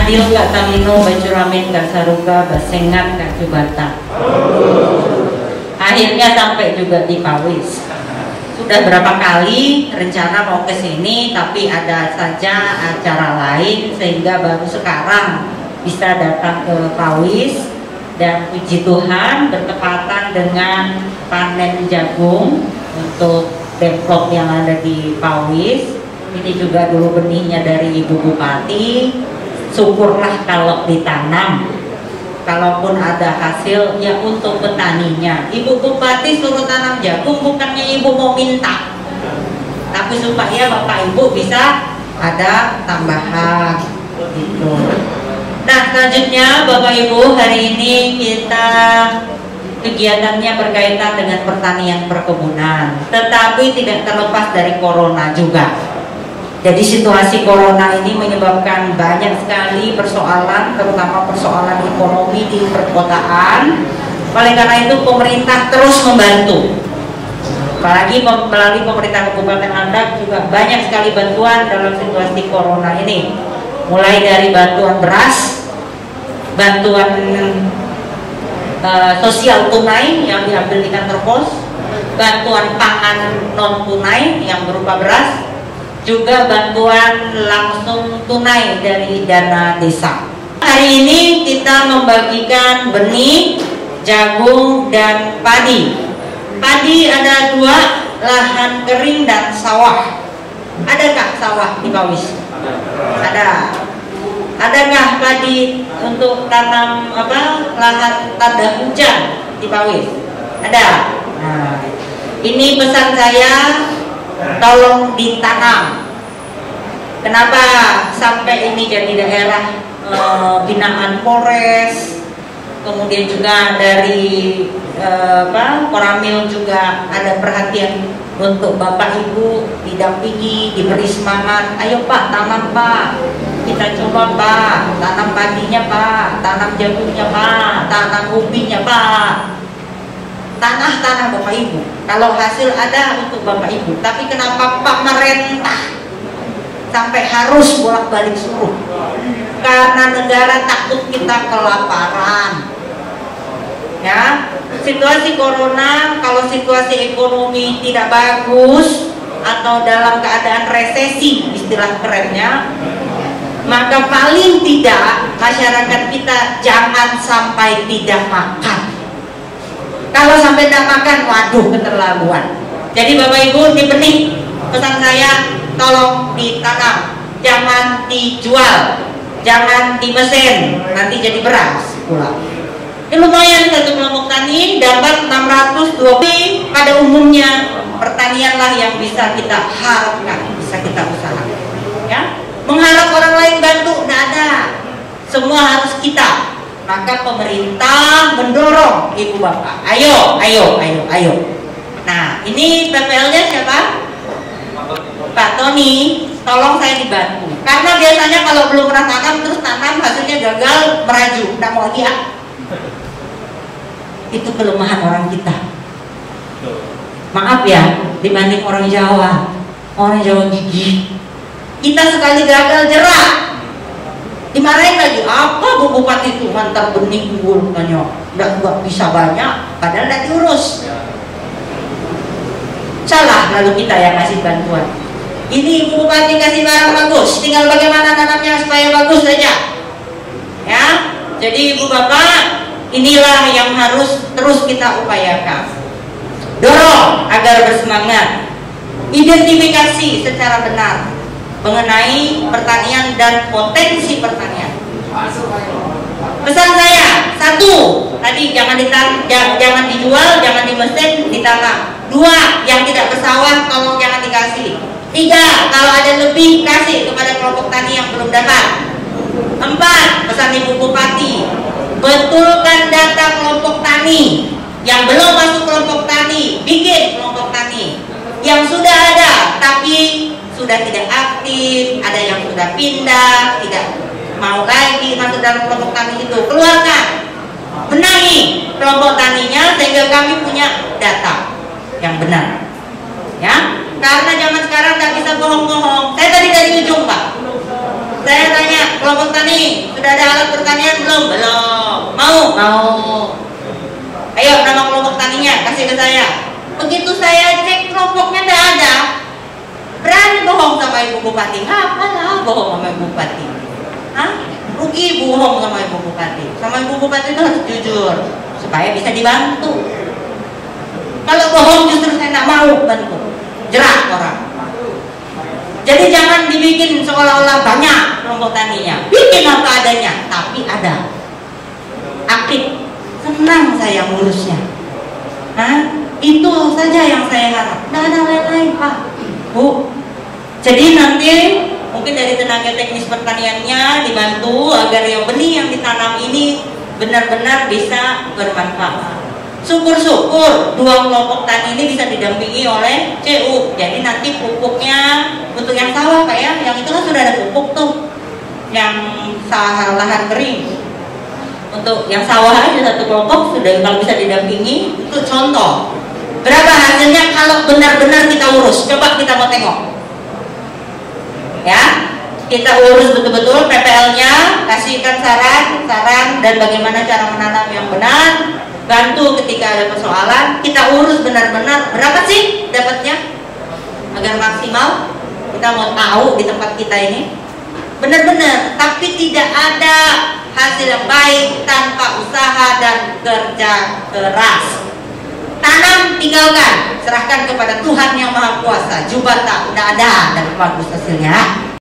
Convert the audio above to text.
adil Kak Tamino, Bacuramin Kak Saruga, Basengat Kak Jubata. Akhirnya sampai juga di Pawis. Sudah berapa kali rencana mau ke sini, tapi ada saja acara lain sehingga baru sekarang bisa datang ke Pawis. Dan puji Tuhan bertepatan dengan panen jagung untuk develop yang ada di Pawis. Ini juga dulu benihnya dari Ibu Bupati. Syukurlah kalau ditanam. Kalaupun ada hasil ya untuk petaninya. Ibu Bupati suruh tanam jagung bukannya Ibu mau minta, tapi supaya Bapak Ibu bisa ada tambahan gitu. Nah selanjutnya Bapak Ibu, hari ini kita kegiatannya berkaitan dengan pertanian perkebunan, tetapi tidak terlepas dari corona juga. Jadi situasi corona ini menyebabkan banyak sekali persoalan, terutama persoalan ekonomi di perkotaan. Oleh karena itu pemerintah terus membantu. Apalagi melalui pemerintah Kabupaten Andak juga banyak sekali bantuan dalam situasi corona ini. Mulai dari bantuan beras, bantuan sosial tunai yang diambil di kantor pos, bantuan pangan non tunai yang berupa beras, juga bantuan langsung tunai dari dana desa. Hari ini kita membagikan benih, jagung, dan padi. Padi ada 2, lahan kering dan sawah. Adakah sawah di Pawis? Ada. Adakah padi untuk tanam lahan tanda hujan di Pawis? Ada. Nah, ini pesan saya, tolong ditanam. Kenapa sampai ini jadi daerah binaan Polres, kemudian juga dari Koramil juga ada perhatian untuk Bapak Ibu didampingi, diberi semangat. Ayo Pak, tanam Pak, kita coba Pak, tanam padinya Pak, tanam jagungnya Pak, tanam ubinya Pak. Tanah Bapak Ibu, kalau hasil ada untuk Bapak Ibu. Tapi kenapa Pak Merentah sampai harus bolak-balik suruh? Karena negara takut kita kelaparan. Ya, situasi corona, kalau situasi ekonomi tidak bagus atau dalam keadaan resesi, istilah kerennya, maka paling tidak masyarakat kita jangan sampai tidak makan. Kalau sampai tidak makan, waduh keterlaluan. Jadi Bapak Ibu, di benih, pesan saya tolong ditanam, jangan dijual, jangan dimesin, nanti jadi beras pula. Ini lumayan satu kelompok tani dapat 620. Pada umumnya pertanianlah yang bisa kita harapkan, bisa kita usahakan. Ya, mengharap orang lain bantu tidak ada, semua harus kita. Maka pemerintah mendorong ibu bapak, ayo. Nah, ini PPL-nya siapa? Pak Tony, tolong saya dibantu. Karena biasanya kalau belum pernah tanam terus tanam hasilnya gagal, meraju, tidak mau lagi. Itu kelemahan orang kita. Maaf ya, dibanding orang Jawa gigih. Kita sekali gagal jerak, dimarahin lagi. Apa Bu Bupati itu mantar benih unggul katanya, nggak bisa banyak, padahal nggak diurus. Salah lalu kita yang ngasih bantuan. Ini Bu Bupati kasih barang bagus, tinggal bagaimana tanamnya supaya bagus saja. Ya, jadi Ibu Bapak, inilah yang harus terus kita upayakan. Dorong agar bersemangat, identifikasi secara benar mengenai pertanian dan potensi pertanian. Pesan saya, 1, tadi jangan dijual, jangan dimesin, ditanam. 2, yang tidak bersawah tolong jangan dikasih. 3, kalau ada lebih kasih kepada kelompok tani yang belum dapat. 4, pesan Ibu Bupati, betulkan data kelompok tani. Yang belum masuk kelompok tani, bikin kelompok tani. Yang sudah ada tapi sudah tidak aktif, ada yang sudah pindah, tidak mau lagi masuk dalam kelompok tani itu, keluarkan, benahi kelompok taninya sehingga kami punya data yang benar. Ya, karena zaman sekarang nggak bisa bohong-bohong. Saya tadi dari ujung Pak, Saya tanya kelompok tani, sudah ada alat pertanian belum? Belum. Mau? Mau. Ayo nama kelompok taninya kasih ke saya. Begitu saya cek kelompoknya tidak ada, berani bohong sama ibu bupati. Apalah bohong sama ibu bupati? Hah? Rugi bohong sama ibu bupati. Sama ibu bupati itu harus jujur supaya bisa dibantu. Kalau bohong justru saya tidak mau bantu, jerak orang. Jadi jangan dibikin seolah-olah banyak kelompok taninya. Bikin apa adanya, tapi ada. Aktif, senang saya ngurusnya. Nah, itu saja yang saya harap. Tidak ada lain-lain, Pak, Bu. Jadi nanti mungkin dari tenaga teknis pertaniannya dibantu agar yang benih yang ditanam ini benar-benar bisa bermanfaat. Syukur-syukur dua kelompok tani ini bisa didampingi oleh CU. Jadi nanti pupuknya untuk yang sawah Pak ya, yang itu kan sudah ada pupuk tuh, yang lahan kering. Untuk yang sawah aja satu kelompok sudah, kalau bisa didampingi itu contoh. Berapa hasilnya kalau benar-benar kita urus? Coba kita mau tengok. Ya, kita urus betul-betul PPL-nya, kasihkan saran dan bagaimana cara menanam yang benar. Bantu ketika ada persoalan, kita urus benar-benar. Berapa sih dapatnya agar maksimal? Kita mau tahu di tempat kita ini benar-benar, tapi tidak ada hasil yang baik tanpa usaha dan kerja keras. Tanam, tinggalkan, serahkan kepada Tuhan yang Maha Kuasa. Jubata udah ada dan bagus hasilnya.